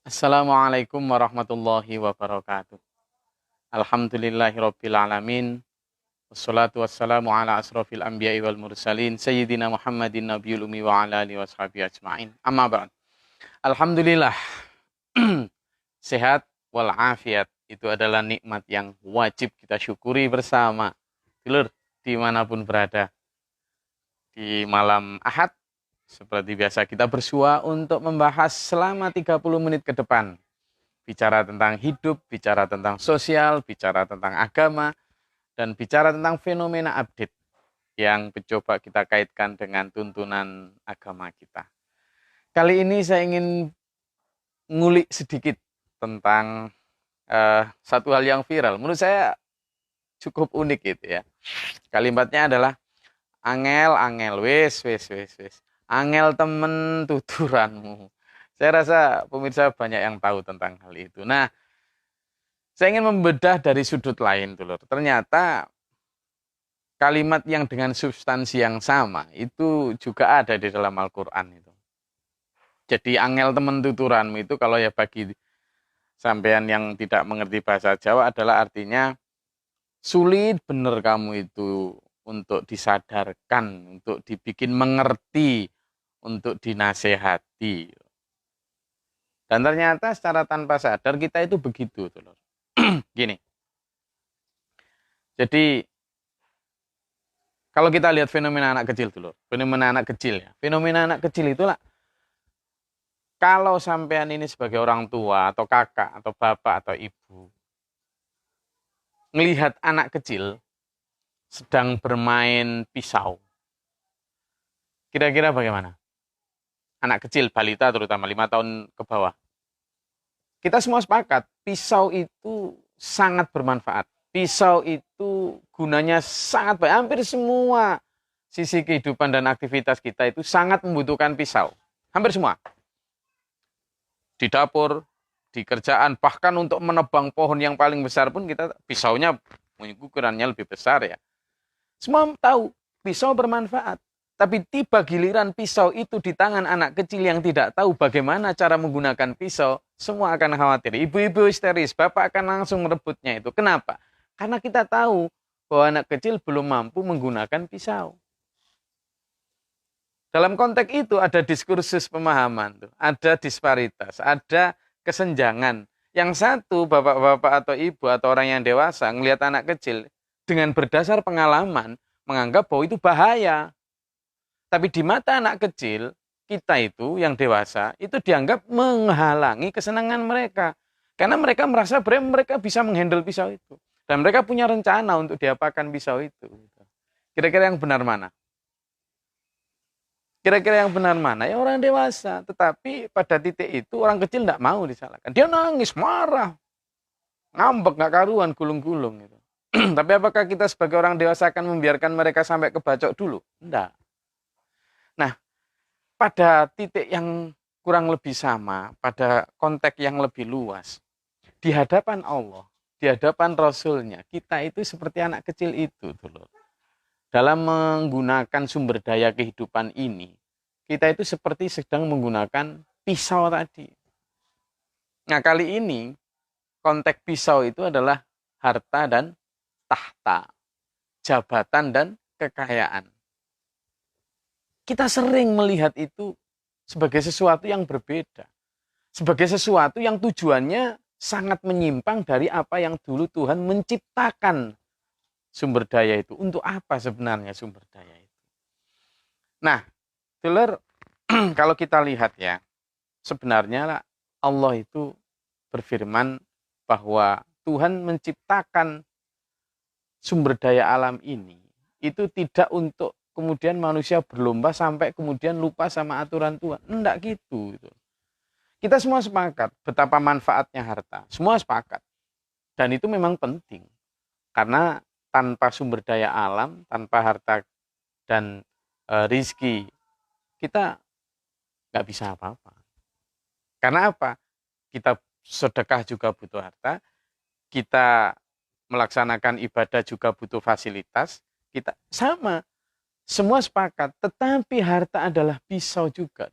Assalamualaikum warahmatullahi wabarakatuh. Alhamdulillahirabbil alamin. Wassalatu wassalamu ala asrofil anbiya'i wal mursalin sayyidina Muhammadin nabiyul ummi wa ala alihi washabihi ajmain. Amma ba'd. Alhamdulillah. Sehat walafiat itu adalah nikmat yang wajib kita syukuri bersama. Dulur, dimanapun berada. Di malam Ahad seperti biasa kita bersua untuk membahas selama 30 menit ke depan. Bicara tentang hidup, bicara tentang sosial, bicara tentang agama, dan bicara tentang fenomena update yang mencoba kita kaitkan dengan tuntunan agama kita. Kali ini saya ingin ngulik sedikit tentang satu hal yang viral. Menurut saya cukup unik gitu ya. Kalimatnya adalah angel, wis. Angel temen tuturanmu. Saya rasa pemirsa banyak yang tahu tentang hal itu. Nah, saya ingin membedah dari sudut lain dulu. Ternyata kalimat yang dengan substansi yang sama itu juga ada di dalam Al-Quran itu. Jadi angel temen tuturanmu itu kalau ya bagi sampean yang tidak mengerti bahasa Jawa adalah artinya sulit bener kamu itu untuk disadarkan, untuk dibikin mengerti, untuk dinasehati. Dan ternyata secara tanpa sadar kita itu begitu. Gini. Jadi kalau kita lihat fenomena anak kecil dulu. Fenomena anak kecil ya. Fenomena anak kecil itulah kalau sampean ini sebagai orang tua atau kakak atau bapak atau ibu melihat anak kecil sedang bermain pisau. Kira-kira bagaimana? Anak kecil, balita terutama 5 tahun ke bawah. Kita semua sepakat, pisau itu sangat bermanfaat. Pisau itu gunanya sangat baik. Hampir semua sisi kehidupan dan aktivitas kita itu sangat membutuhkan pisau. Hampir semua. Di dapur, di kerjaan, bahkan untuk menebang pohon yang paling besar pun kita pisaunya ukurannya lebih besar ya. Semua tahu pisau bermanfaat. Tapi tiba giliran pisau itu di tangan anak kecil yang tidak tahu bagaimana cara menggunakan pisau, semua akan khawatir. Ibu-ibu histeris, bapak akan langsung merebutnya itu. Kenapa? Karena kita tahu bahwa anak kecil belum mampu menggunakan pisau. Dalam konteks itu ada diskursus pemahaman, ada disparitas, ada kesenjangan. Yang satu, bapak-bapak atau ibu atau orang yang dewasa melihat anak kecil dengan berdasar pengalaman menganggap bahwa itu bahaya. Tapi di mata anak kecil, kita itu yang dewasa, itu dianggap menghalangi kesenangan mereka. Karena mereka merasa mereka bisa menghandle pisau itu. Dan mereka punya rencana untuk diapakan pisau itu. Kira-kira yang benar mana? Kira-kira yang benar mana? Ya orang dewasa. Tetapi pada titik itu orang kecil tidak mau disalahkan. Dia nangis, marah. Ngambek, gak karuan, gulung-gulung. Gitu. Tapi apakah kita sebagai orang dewasa akan membiarkan mereka sampai kebacok dulu? Tidak. Nah, pada titik yang kurang lebih sama, pada konteks yang lebih luas, di hadapan Allah, di hadapan Rasulnya, kita itu seperti anak kecil itu dulu. Dalam menggunakan sumber daya kehidupan ini, kita itu seperti sedang menggunakan pisau tadi. Nah, kali ini konteks pisau itu adalah harta dan tahta, jabatan dan kekayaan. Kita sering melihat itu sebagai sesuatu yang berbeda. Sebagai sesuatu yang tujuannya sangat menyimpang dari apa yang dulu Tuhan menciptakan sumber daya itu. Untuk apa sebenarnya sumber daya itu? Nah, dulur, kalau kita lihat ya, sebenarnya Allah itu berfirman bahwa Tuhan menciptakan sumber daya alam ini itu tidak untuk kemudian manusia berlomba sampai kemudian lupa sama aturan Tuhan. Enggak gitu. Kita semua sepakat betapa manfaatnya harta. Semua sepakat. Dan itu memang penting. Karena tanpa sumber daya alam, tanpa harta dan rizki, kita nggak bisa apa-apa. Karena apa? Kita sedekah juga butuh harta. Kita melaksanakan ibadah juga butuh fasilitas. Kita sama. Semua sepakat, tetapi harta adalah pisau juga.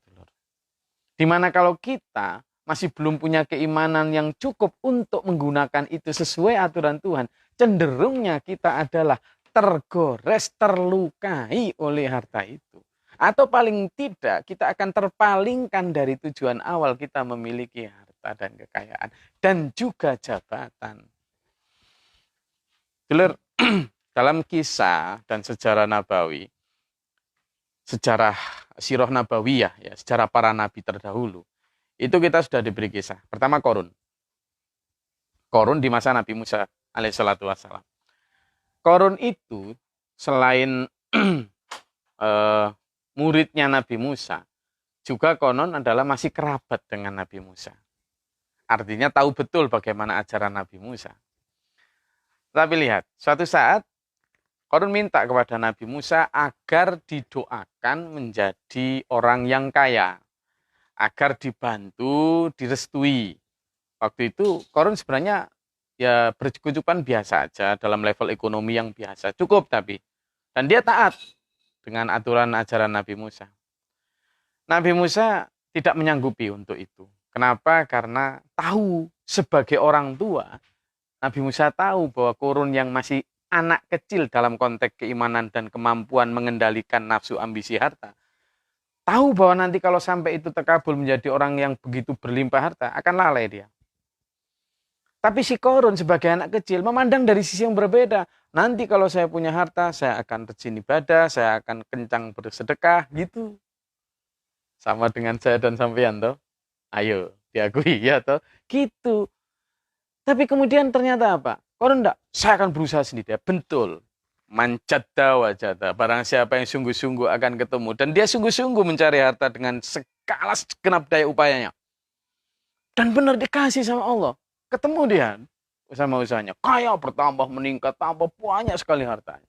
Dimana kalau kita masih belum punya keimanan yang cukup untuk menggunakan itu sesuai aturan Tuhan, cenderungnya kita adalah tergores, terlukai oleh harta itu. Atau paling tidak kita akan terpalingkan dari tujuan awal kita memiliki harta dan kekayaan dan juga jabatan. Dulur, dalam kisah dan sejarah Nabawi, sejarah sirah Nabawiyah, ya, sejarah para nabi terdahulu, itu kita sudah diberi kisah. Pertama Korun. Korun di masa Nabi Musa alaihissalatu wassalam. Korun itu selain muridnya Nabi Musa, juga konon adalah masih kerabat dengan Nabi Musa. Artinya tahu betul bagaimana ajaran Nabi Musa. Tapi lihat, suatu saat Korun minta kepada Nabi Musa agar didoakan menjadi orang yang kaya, agar dibantu, direstui. Waktu itu Korun sebenarnya ya berkecukupan biasa aja dalam level ekonomi yang biasa, cukup tapi. Dan dia taat dengan aturan ajaran Nabi Musa. Nabi Musa tidak menyanggupi untuk itu. Kenapa? Karena tahu sebagai orang tua, Nabi Musa tahu bahwa Korun yang masih anak kecil dalam konteks keimanan dan kemampuan mengendalikan nafsu ambisi harta, tahu bahwa nanti kalau sampai itu terkabul menjadi orang yang begitu berlimpah harta, akan lalai dia. Tapi si Korun sebagai anak kecil memandang dari sisi yang berbeda. Nanti kalau saya punya harta, saya akan rajin ibadah, saya akan kencang bersedekah, gitu. Sama dengan saya dan sampean toh. Ayo, diakui ya toh. Gitu. Tapi kemudian ternyata apa? Korun enggak, saya akan berusaha sendiri. Ya, betul. Manjada wajada. Barang siapa yang sungguh-sungguh akan ketemu. Dan dia sungguh-sungguh mencari harta dengan segala segenap daya upayanya. Dan benar dikasih sama Allah. Ketemu dia sama usahanya. Kaya bertambah, meningkat, tambah banyak sekali hartanya.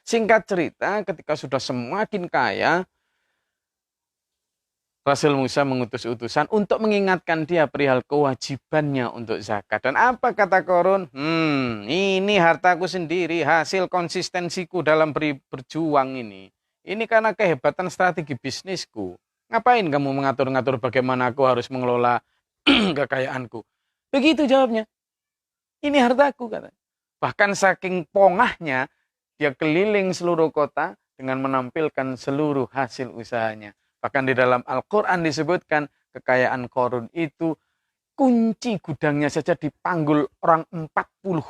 Singkat cerita, ketika sudah semakin kaya, Rasul Musa mengutus utusan untuk mengingatkan dia perihal kewajibannya untuk zakat. Dan apa kata Korun? Ini hartaku sendiri, hasil konsistensiku dalam berjuang ini. Ini karena kehebatan strategi bisnisku. Ngapain kamu mengatur-ngatur bagaimana aku harus mengelola kekayaanku? Begitu jawabnya. Ini hartaku, kata. Bahkan saking pongahnya, dia keliling seluruh kota dengan menampilkan seluruh hasil usahanya. Bahkan di dalam Al-Quran disebutkan kekayaan Korun itu kunci gudangnya saja dipanggul orang 40.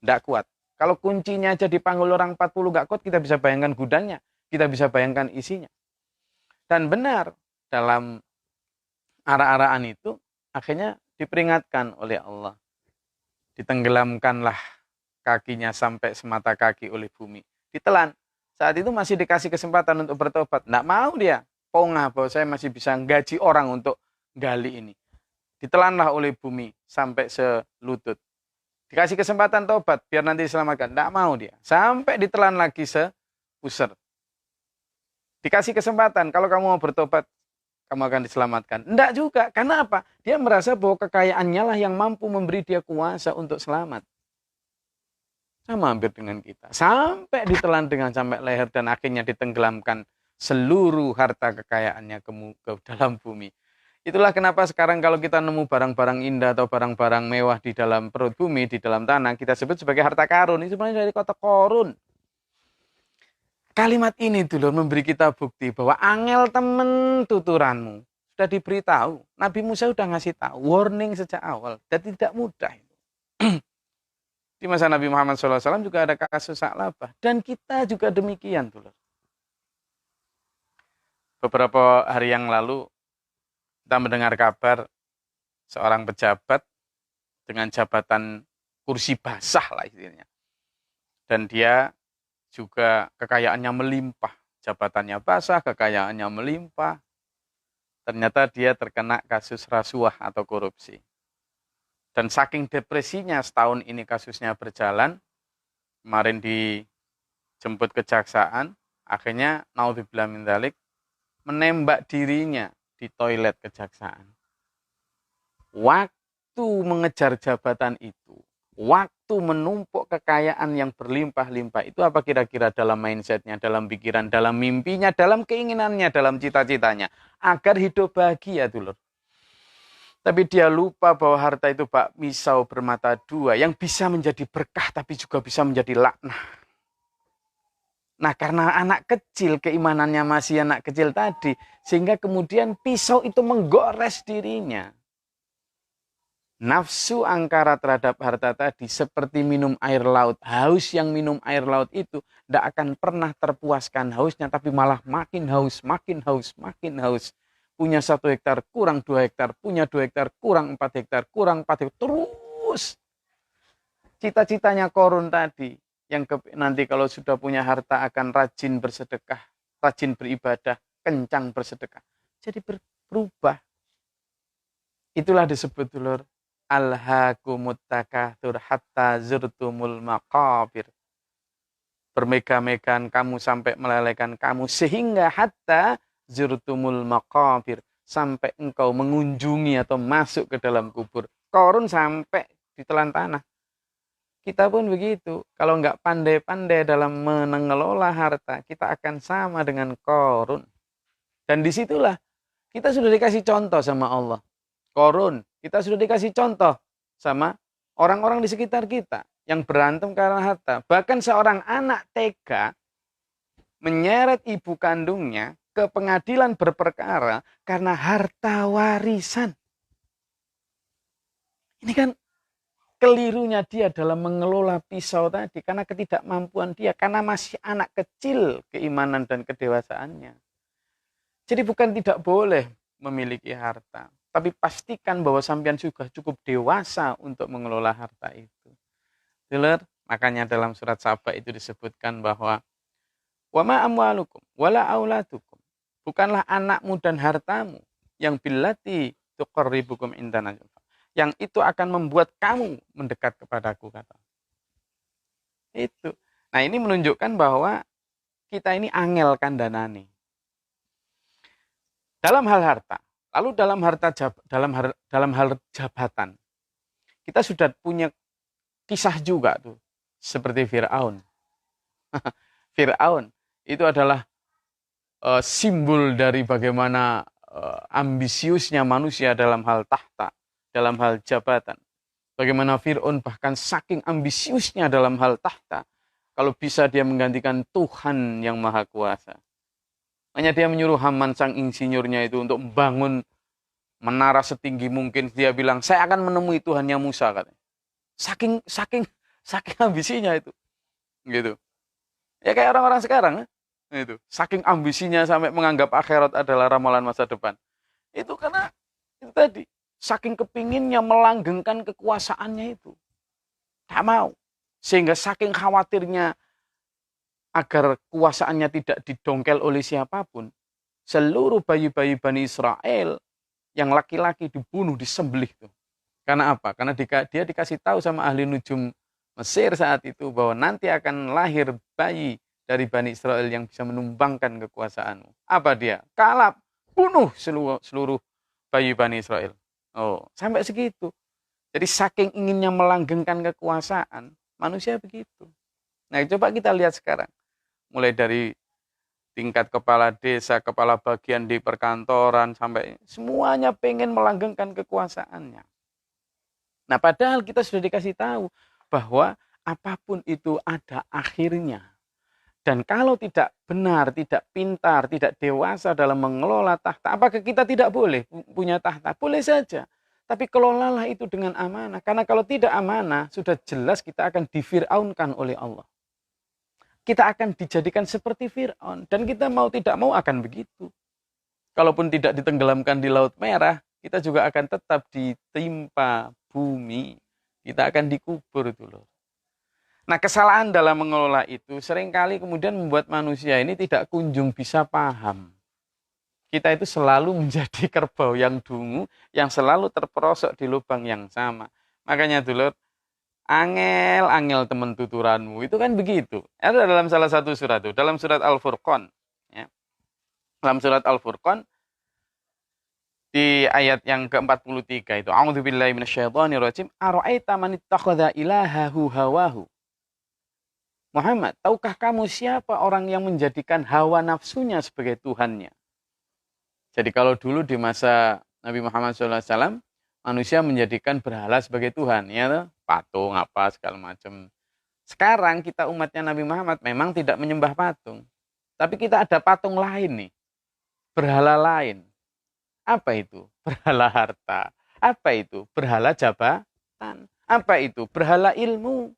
Tidak kuat. Kalau kuncinya aja dipanggul orang 40 nggak kuat, kita bisa bayangkan gudangnya. Kita bisa bayangkan isinya. Dan benar, dalam ara-araan itu, akhirnya diperingatkan oleh Allah. Ditenggelamkanlah kakinya sampai semata kaki oleh bumi. Ditelan. Saat itu masih dikasih kesempatan untuk bertobat. Nggak mau dia. Pongah bahwa saya masih bisa gaji orang untuk gali ini. Ditelanlah oleh bumi sampai selutut. Dikasih kesempatan tobat biar nanti diselamatkan. Nggak mau dia. Sampai ditelan lagi sepuser. Dikasih kesempatan kalau kamu mau bertobat, kamu akan diselamatkan. Nggak juga. Karena apa? Dia merasa bahwa kekayaannya lah yang mampu memberi dia kuasa untuk selamat. Sama hampir dengan kita. Sampai ditelan dengan sampai leher dan akhirnya ditenggelamkan seluruh harta kekayaannya ke dalam bumi. Itulah kenapa sekarang kalau kita nemu barang-barang indah atau barang-barang mewah di dalam perut bumi, di dalam tanah, kita sebut sebagai harta karun. Ini sebenarnya dari kata korun. Kalimat ini dulu memberi kita bukti bahwa angel temen tuturanmu. Sudah diberitahu. Nabi Musa sudah ngasih tahu. Warning sejak awal. Dan tidak mudah. Di masa Nabi Muhammad SAW juga ada kasus Sa'labah. Dan kita juga demikian. Dulu. Beberapa hari yang lalu, kita mendengar kabar seorang pejabat dengan jabatan kursi basah lah istilahnya. Dan dia juga kekayaannya melimpah. Jabatannya basah, kekayaannya melimpah. Ternyata dia terkena kasus rasuah atau korupsi. Dan saking depresinya setahun ini kasusnya berjalan, kemarin dijemput kejaksaan, akhirnya naudzubillah min dzalik menembak dirinya di toilet kejaksaan. Waktu mengejar jabatan itu, waktu menumpuk kekayaan yang berlimpah-limpah, itu apa kira-kira dalam mindsetnya, dalam pikiran, dalam mimpinya, dalam keinginannya, dalam cita-citanya, agar hidup bahagia dulu. Tapi dia lupa bahwa harta itu bak pisau bermata dua yang bisa menjadi berkah tapi juga bisa menjadi laknah. Nah, karena anak kecil, keimanannya masih anak kecil tadi, sehingga kemudian pisau itu menggores dirinya. Nafsu angkara terhadap harta tadi seperti minum air laut. Haus yang minum air laut itu tidak akan pernah terpuaskan hausnya, tapi malah makin haus, makin haus, makin haus. Punya 1 hektar kurang 2 hektar, punya 2 hektar kurang 4 hektar, kurang 4 hektar. Terus cita-citanya Korun tadi, yang nanti kalau sudah punya harta akan rajin bersedekah, rajin beribadah, kencang bersedekah. Jadi berubah. Itulah disebut dulur. Alhaakumut takatsur hatta zurtumul maqabir. Bermega-megaan kamu sampai melelehkan kamu sehingga hatta zurtumul maqabir, sampai engkau mengunjungi atau masuk ke dalam kubur. Korun sampai ditelan tanah. Kita pun begitu. Kalau nggak pandai-pandai dalam mengelola harta, kita akan sama dengan Korun. Dan disitulah kita sudah dikasih contoh sama Allah. Korun, kita sudah dikasih contoh sama orang-orang di sekitar kita yang berantem karena harta. Bahkan seorang anak TK menyeret ibu kandungnya ke pengadilan berperkara karena harta warisan. Ini kan kelirunya dia dalam mengelola pisau tadi karena ketidakmampuan dia, karena masih anak kecil keimanan dan kedewasaannya. Jadi bukan tidak boleh memiliki harta, tapi pastikan bahwa sampean juga cukup dewasa untuk mengelola harta itu. Dulur, makanya dalam surat Saba itu disebutkan bahwa wa ma amwalukum wala auladukum, bukanlah anakmu dan hartamu yang billati tuqarribukum indana, yang itu akan membuat kamu mendekat kepadaku, kata. Itu. Nah, ini menunjukkan bahwa kita ini angel kandhanane. Dalam hal harta, lalu dalam hal jabatan, kita sudah punya kisah juga tuh, seperti Fir'aun. Fir'aun itu adalah simbol dari bagaimana ambisiusnya manusia dalam hal tahta, dalam hal jabatan. Bagaimana Fir'aun bahkan saking ambisiusnya dalam hal tahta, kalau bisa dia menggantikan Tuhan yang Maha Kuasa. Hanya dia menyuruh Haman sang insinyurnya itu untuk membangun menara setinggi mungkin. Dia bilang, saya akan menemui Tuhannya Musa, katanya. Saking ambisinya itu. Gitu. Ya kayak orang-orang sekarang, itu. Saking ambisinya sampai menganggap akhirat adalah ramalan masa depan. Itu karena itu tadi, saking kepinginnya melanggengkan kekuasaannya itu. Tak mau. Sehingga saking khawatirnya agar kuasaannya tidak didongkel oleh siapapun, seluruh bayi-bayi Bani Israel yang laki-laki dibunuh, disembelih tuh. Karena apa? Karena dia dikasih tahu sama ahli nujum Mesir saat itu bahwa nanti akan lahir bayi dari Bani Israel yang bisa menumbangkan kekuasaanmu. Apa dia? Kalap, bunuh seluruh bayi Bani Israel. Oh, sampai segitu. Jadi saking inginnya melanggengkan kekuasaan, manusia begitu. Nah, coba kita lihat sekarang. Mulai dari tingkat kepala desa, kepala bagian di perkantoran, sampai semuanya pengen melanggengkan kekuasaannya. Nah, padahal kita sudah dikasih tahu bahwa apapun itu ada akhirnya. Dan kalau tidak benar, tidak pintar, tidak dewasa dalam mengelola tahta, apakah kita tidak boleh punya tahta? Boleh saja. Tapi kelolalah itu dengan amanah. Karena kalau tidak amanah, sudah jelas kita akan difir'aunkan oleh Allah. Kita akan dijadikan seperti Fir'aun. Dan kita mau tidak mau akan begitu. Kalaupun tidak ditenggelamkan di Laut Merah, kita juga akan tetap ditimpa bumi. Kita akan dikubur dulu. Nah, kesalahan dalam mengelola itu seringkali kemudian membuat manusia ini tidak kunjung bisa paham. Kita itu selalu menjadi kerbau yang dungu, yang selalu terperosok di lubang yang sama. Makanya dulu, angel teman tuturanmu, itu kan begitu. Ada dalam salah satu surat itu, dalam surat Al-Furqan. Ya. Dalam surat Al-Furqan, di ayat yang ke-43 itu, A'udzubillahi minasyaitonirrajim, ara'aita man ittakhadha ilahahu hawahu. Muhammad, tahukah kamu siapa orang yang menjadikan hawa nafsunya sebagai Tuhannya? Jadi kalau dulu di masa Nabi Muhammad SAW, Manusia menjadikan berhala sebagai Tuhan, ya toh? Patung apa segala macam. Sekarang kita umatnya Nabi Muhammad memang tidak menyembah patung. Tapi kita ada patung lain nih. Berhala lain. Apa itu? Berhala harta. Apa itu? Berhala jabatan. Apa itu? Berhala ilmu.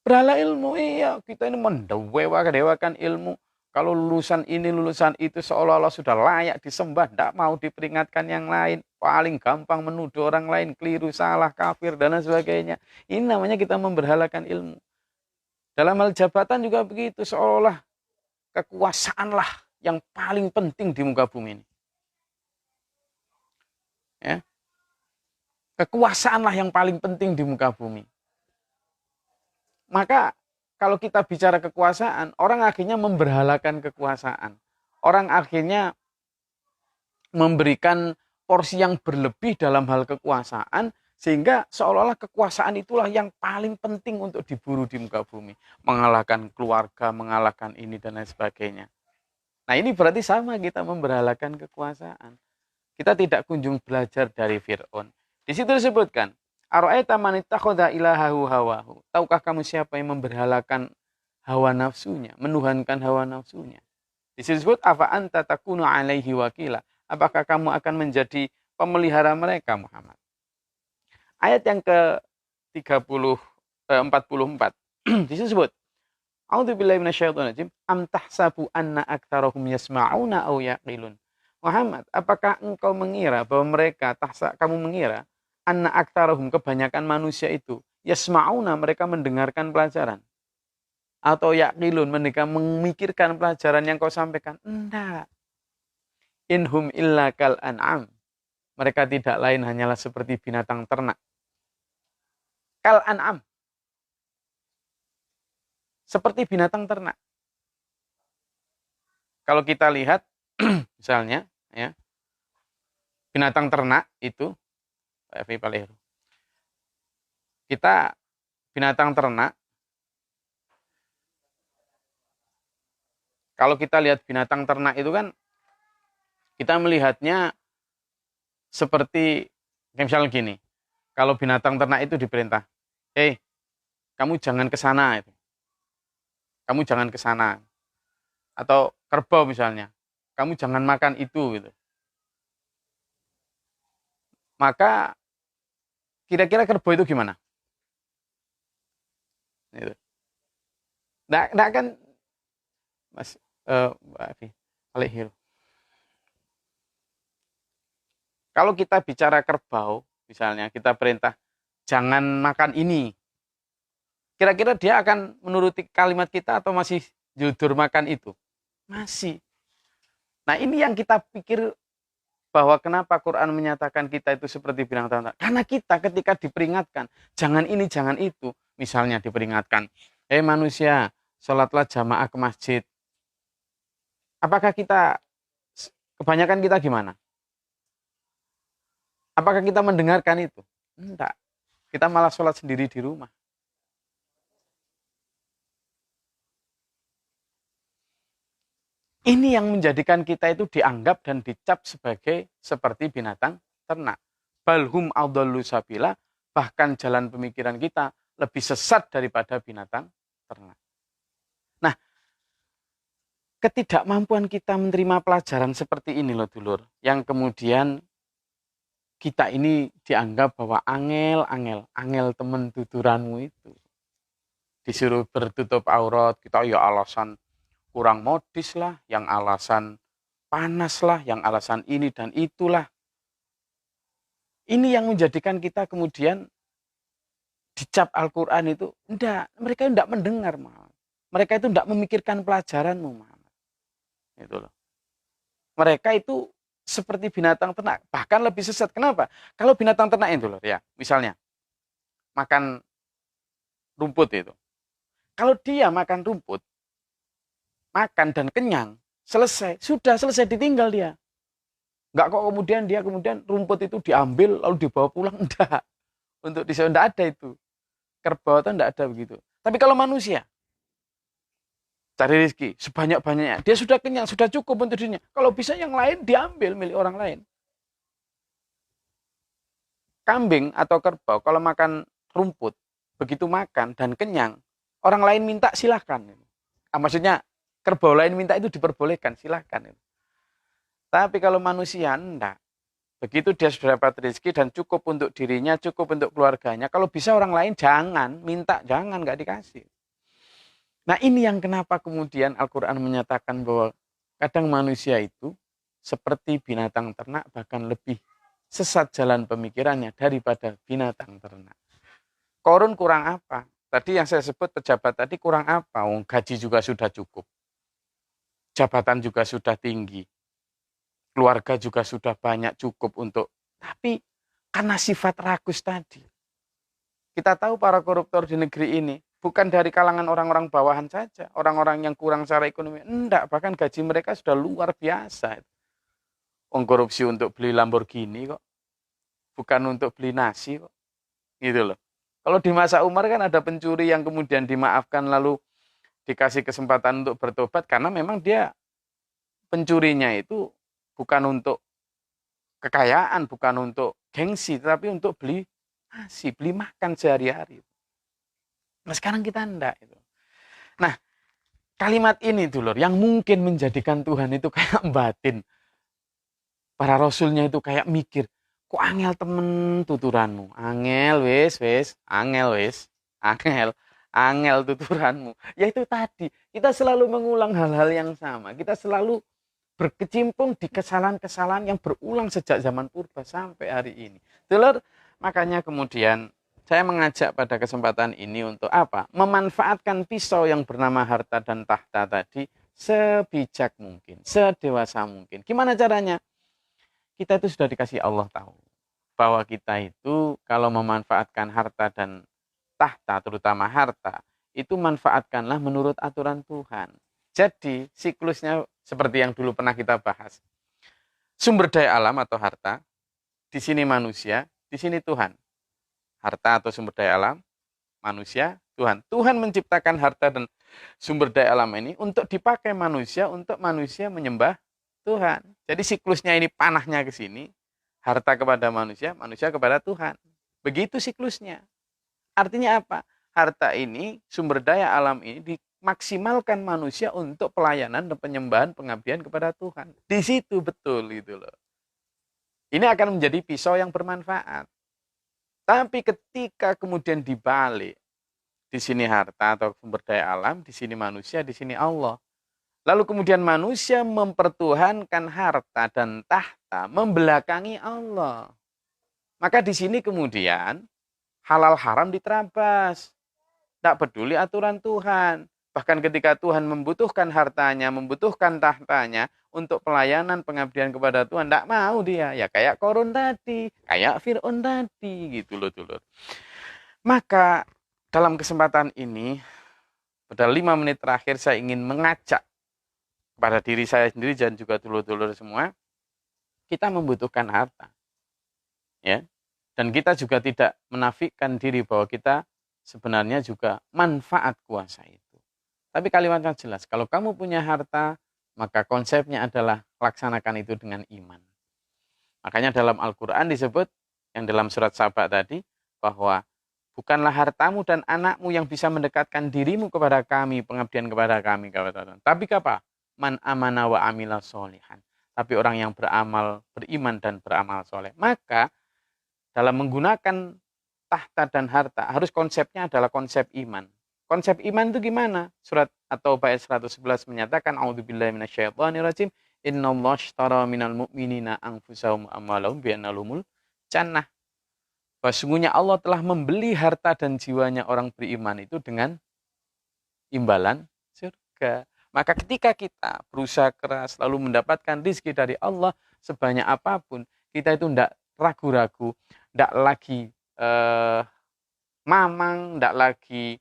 Berhala ilmu, iya. Kita ini mendewakan ilmu. Kalau lulusan ini, lulusan itu seolah-olah sudah layak disembah. Tidak mau diperingatkan yang lain. Paling gampang menuduh orang lain. Keliru, salah, kafir, dan lain sebagainya. Ini namanya kita memberhalakan ilmu. Dalam hal jabatan juga begitu. Seolah-olah kekuasaanlah yang paling penting di muka bumi ini. Ya. Kekuasaanlah yang paling penting di muka bumi. Maka kalau kita bicara kekuasaan, orang akhirnya memberhalakan kekuasaan. Orang akhirnya memberikan porsi yang berlebih dalam hal kekuasaan, sehingga seolah-olah kekuasaan itulah yang paling penting untuk diburu di muka bumi. Mengalahkan keluarga, mengalahkan ini dan lain sebagainya. Nah ini berarti sama kita memberhalakan kekuasaan. Kita tidak kunjung belajar dari Fir'aun. Di situ disebutkan, Ara'aita man ittakhadha ilahahu hawahu. Tahukah kamu siapa yang memberhalakan hawa nafsunya, menuhankan hawa nafsunya? Disebut afa anta takunu alaihi wakila. Apakah kamu akan menjadi pemelihara mereka, Muhammad? Ayat yang ke-44. Disebut A'udzubillahi minasyaitonir rajim. Am tahsabu anna aktsarahum yasma'una aw yaqilun. Muhammad, apakah engkau mengira bahwa mereka kamu mengira anna aktsarahum, kebanyakan manusia itu, yasma'una, mereka mendengarkan pelajaran, atau yaqilun, mereka memikirkan pelajaran yang kau sampaikan? Enggak. Inhum illa kal an'am. Mereka tidak lain hanyalah seperti binatang ternak. Kal an'am. Seperti binatang ternak. Kalau kita lihat misalnya ya, binatang ternak itu kita binatang ternak, kalau kita lihat binatang ternak itu kan kita melihatnya seperti misalnya gini. Kalau binatang ternak itu diperintah, kamu jangan ke sana itu. Kamu jangan ke sana. Atau kerbau misalnya, kamu jangan makan itu gitu. Maka kira-kira kerbau itu gimana? Gitu. Nggak kan, Mas Mbak Afi, kalau kita bicara kerbau, misalnya kita perintah jangan makan ini, kira-kira dia akan menuruti kalimat kita atau masih jujur makan itu? Masih. Nah ini yang kita pikir, bahwa kenapa Quran menyatakan kita itu seperti binatang ternak. Karena kita ketika diperingatkan, jangan ini, jangan itu. Misalnya diperingatkan, manusia, sholatlah jamaah ke masjid. Apakah kita, kebanyakan kita gimana? Apakah kita mendengarkan itu? Enggak. Kita malah sholat sendiri di rumah. Ini yang menjadikan kita itu dianggap dan dicap sebagai seperti binatang ternak. Balhum adallu sabila, bahkan jalan pemikiran kita lebih sesat daripada binatang ternak. Nah, ketidakmampuan kita menerima pelajaran seperti ini loh dulur, yang kemudian kita ini dianggap bahwa angel temen tuturanmu itu. Disuruh bertutup aurat, kita ya alasan kurang modis lah, yang alasan panas lah, yang alasan ini dan itulah. Ini yang menjadikan kita kemudian dicap Al-Quran itu, mereka tidak mendengar, mereka itu tidak memikirkan pelajaranmu, itu loh. Mereka itu seperti binatang ternak, bahkan lebih sesat. Kenapa? Kalau binatang ternak itu loh, ya, misalnya makan rumput itu, kalau dia makan rumput, makan dan kenyang, sudah selesai, ditinggal dia. Enggak kok kemudian dia rumput itu diambil lalu dibawa pulang, enggak. Untuk enggak ada itu. Kerbau itu enggak ada begitu. Tapi kalau manusia cari rezeki sebanyak-banyaknya, dia sudah kenyang, sudah cukup untuk dirinya. Kalau bisa yang lain diambil milik orang lain. Kambing atau kerbau kalau makan rumput, begitu makan dan kenyang, orang lain minta silahkan. Maksudnya kerbau lain minta itu diperbolehkan, silahkan. Tapi kalau manusia enggak. Begitu dia sudah dapat rezeki dan cukup untuk dirinya, cukup untuk keluarganya. Kalau bisa orang lain jangan, minta jangan, nggak dikasih. Nah ini yang kenapa kemudian Al-Quran menyatakan bahwa kadang manusia itu seperti binatang ternak, bahkan lebih sesat jalan pemikirannya daripada binatang ternak. Korun kurang apa? Tadi yang saya sebut pejabat tadi kurang apa? Gaji juga sudah cukup. Jabatan juga sudah tinggi. Keluarga juga sudah banyak cukup untuk. Tapi karena sifat rakus tadi. Kita tahu para koruptor di negeri ini bukan dari kalangan orang-orang bawahan saja. Orang-orang yang kurang secara ekonomi. Enggak, bahkan gaji mereka sudah luar biasa. Korupsi untuk beli Lamborghini kok. Bukan untuk beli nasi kok. Gitu loh. Kalau di masa Umar kan ada pencuri yang kemudian dimaafkan lalu dikasih kesempatan untuk bertobat karena memang dia pencurinya itu bukan untuk kekayaan, bukan untuk gengsi, tapi untuk beli nasi, beli makan sehari-hari. Nah sekarang kita enggak. Nah kalimat ini dulur yang mungkin menjadikan Tuhan itu kayak batin. Para rasulnya itu kayak mikir, kok angel temen tuturanmu, angel angel tuturanmu. Ya itu tadi, kita selalu mengulang hal-hal yang sama, kita selalu berkecimpung di kesalahan-kesalahan yang berulang sejak zaman purba sampai hari ini. Dulur, makanya kemudian saya mengajak pada kesempatan ini untuk apa? Memanfaatkan pisau yang bernama harta dan tahta tadi sebijak mungkin, sedewasa mungkin. Gimana caranya? Kita itu sudah dikasih Allah tahu bahwa kita itu kalau memanfaatkan harta dan tahta, terutama harta, itu manfaatkanlah menurut aturan Tuhan. Jadi siklusnya seperti yang dulu pernah kita bahas. Sumber daya alam atau harta, di sini manusia, di sini Tuhan. Harta atau sumber daya alam, manusia, Tuhan. Tuhan menciptakan harta dan sumber daya alam ini untuk dipakai manusia, untuk manusia menyembah Tuhan. Jadi siklusnya ini panahnya ke sini, harta kepada manusia, manusia kepada Tuhan. Begitu siklusnya. Artinya apa? Harta ini, sumber daya alam ini dimaksimalkan manusia untuk pelayanan dan penyembahan pengabdian kepada Tuhan. Di situ betul gitu loh. Ini akan menjadi pisau yang bermanfaat. Tapi ketika kemudian dibalik, di sini harta atau sumber daya alam, di sini manusia, di sini Allah. Lalu kemudian manusia mempertuhankan harta dan tahta membelakangi Allah. Maka di sini kemudian halal haram diterabas. Tidak peduli aturan Tuhan. Bahkan ketika Tuhan membutuhkan hartanya, membutuhkan tahtanya untuk pelayanan pengabdian kepada Tuhan, tidak mau dia. Ya kayak Korun tadi, kayak Fir'aun tadi gitu loh dulur. Maka dalam kesempatan ini, pada 5 menit terakhir saya ingin mengajak pada diri saya sendiri dan juga dulur-dulur semua, kita membutuhkan harta. Ya. Dan kita juga tidak menafikan diri bahwa kita sebenarnya juga manfaat kuasa itu. Tapi kalimatnya jelas, kalau kamu punya harta, maka konsepnya adalah laksanakan itu dengan iman. Makanya dalam Al-Quran disebut, yang dalam surat Saba tadi, bahwa bukanlah hartamu dan anakmu yang bisa mendekatkan dirimu kepada kami, pengabdian kepada kami. Tapi apa? Man amana wa amila solihan. Tapi orang yang beramal, beriman dan beramal soleh. Maka dalam menggunakan tahta dan harta, harus konsepnya adalah konsep iman. Konsep iman itu gimana? Surat At-Taubah ayat 111 menyatakan, A'udzubillahi minasyaitonirrajim, innallaha ashtara minal mu'minina anfusahum amwalahum bi'anna lahumul jannah. Sesungguhnya Allah telah membeli harta dan jiwanya orang beriman itu dengan imbalan surga. Maka ketika kita berusaha keras lalu mendapatkan rezeki dari Allah sebanyak apapun, kita itu tidak ragu-ragu, tidak lagi mamang, tidak lagi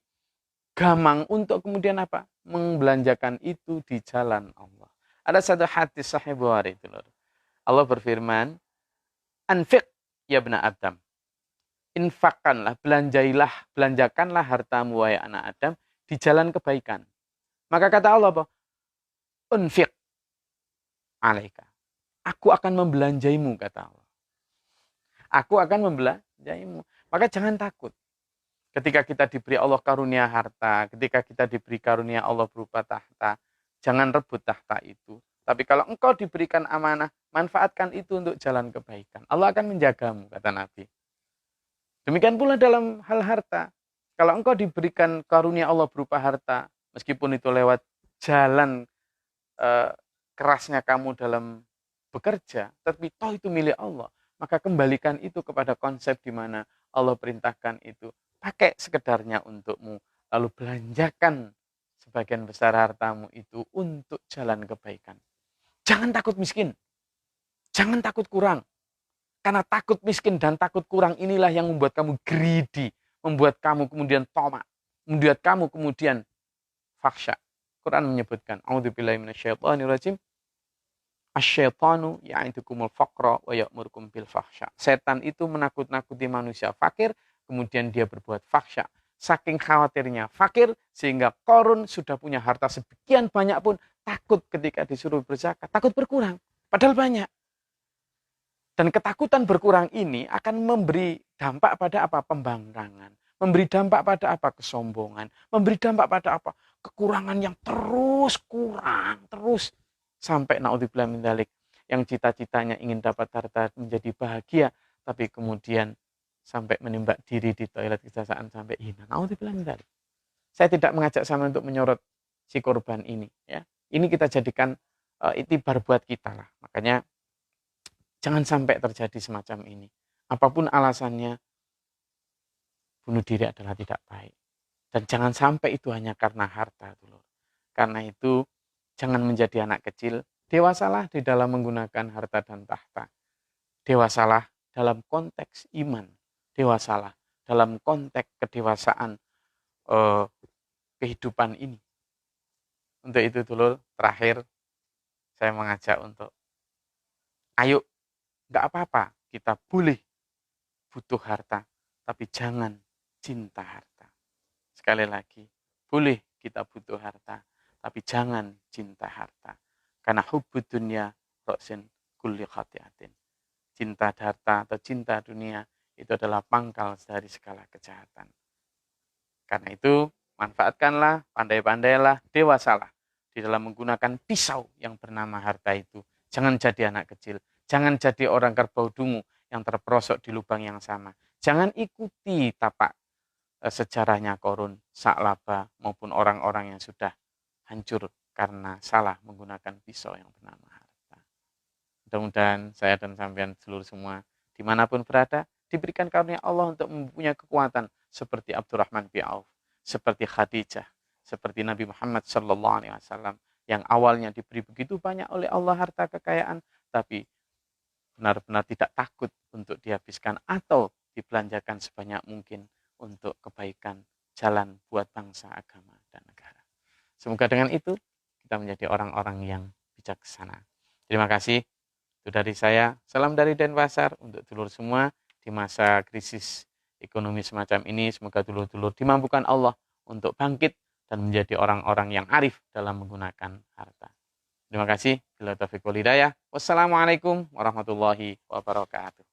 gamang untuk kemudian apa? Membelanjakan itu di jalan Allah. Ada satu hadis Sahih Bukhari itu. Allah berfirman, "Anfiq ya bna Adam." Infakkanlah, belanjakanlah hartamu wahai anak Adam di jalan kebaikan. Maka kata Allah apa? Unfiq alaika. Aku akan membelanjaimu, kata Allah. Aku akan menjaimu. Maka jangan takut. Ketika kita diberi Allah karunia harta, ketika kita diberi karunia Allah berupa tahta, jangan rebut tahta itu. Tapi kalau engkau diberikan amanah, manfaatkan itu untuk jalan kebaikan. Allah akan menjagamu, kata Nabi. Demikian pula dalam hal harta. Kalau engkau diberikan karunia Allah berupa harta, meskipun itu lewat jalan kerasnya kamu dalam bekerja, tapi toh itu milik Allah. Maka kembalikan itu kepada konsep di mana Allah perintahkan itu. Pakai sekedarnya untukmu, lalu belanjakan sebagian besar hartamu itu untuk jalan kebaikan. Jangan takut miskin, jangan takut kurang. Karena takut miskin dan takut kurang inilah yang membuat kamu greedy, membuat kamu kemudian tamak, membuat kamu kemudian fakhsya. Quran menyebutkan, A'udzubillahi minasyaitonirrajim, asyaitanu ya'idukumul faqra wa ya'murukum bil fakhsya. Setan itu menakut-nakuti manusia fakir, kemudian dia berbuat fakhsya. Saking khawatirnya fakir, sehingga Qarun sudah punya harta sekian banyak pun takut ketika disuruh berzakat, takut berkurang, padahal banyak. Dan ketakutan berkurang ini akan memberi dampak pada apa? Pembangkangan. Memberi dampak pada apa? Kesombongan. Memberi dampak pada apa? Kekurangan yang terus kurang, terus. Sampai naudzubillah min dzalik, yang cita-citanya ingin dapat harta menjadi bahagia, tapi kemudian sampai menembak diri di toilet kejaksaan sampai hina. Naudzubillah min dzalik. Saya tidak mengajak sama untuk menyorot si korban ini. Ya. Ini kita jadikan itibar buat kita lah. Makanya jangan sampai terjadi semacam ini. Apapun alasannya, bunuh diri adalah tidak baik. Dan jangan sampai itu hanya karena harta dulu. Karena itu jangan menjadi anak kecil. Dewasalah di dalam menggunakan harta dan tahta. Dewasalah dalam konteks iman. Dewasalah dalam konteks kedewasaan kehidupan ini. Untuk itu dulu terakhir saya mengajak untuk ayo, gak apa-apa kita boleh butuh harta, tapi jangan cinta harta. Sekali lagi, boleh kita butuh harta, tapi jangan cinta harta. Karena hubbud dunya ra'sin kulli khati'atin. Cinta harta atau cinta dunia itu adalah pangkal dari segala kejahatan. Karena itu, manfaatkanlah, pandai-pandailah, dewasalah di dalam menggunakan pisau yang bernama harta itu. Jangan jadi anak kecil. Jangan jadi orang kerbau dungu yang terperosok di lubang yang sama. Jangan ikuti tapak sejarahnya Qarun, Sa'labah, maupun orang-orang yang sudah hancur karena salah menggunakan pisau yang bernama harta. Mudah-mudahan saya dan sampean seluruh semua dimanapun berada diberikan karunia Allah untuk mempunyai kekuatan seperti Abdurrahman bin Auf, seperti Khadijah, seperti Nabi Muhammad SAW yang awalnya diberi begitu banyak oleh Allah harta kekayaan, tapi benar-benar tidak takut untuk dihabiskan atau dibelanjakan sebanyak mungkin untuk kebaikan jalan buat bangsa, agama, dan negara. Semoga dengan itu kita menjadi orang-orang yang bijaksana. Terima kasih. Itu dari saya. Salam dari Denpasar untuk dulur semua di masa krisis ekonomi semacam ini. Semoga dulur-dulur dimampukan Allah untuk bangkit dan menjadi orang-orang yang arif dalam menggunakan harta. Terima kasih. Bila taufiq wal hidayah. Wassalamualaikum warahmatullahi wabarakatuh.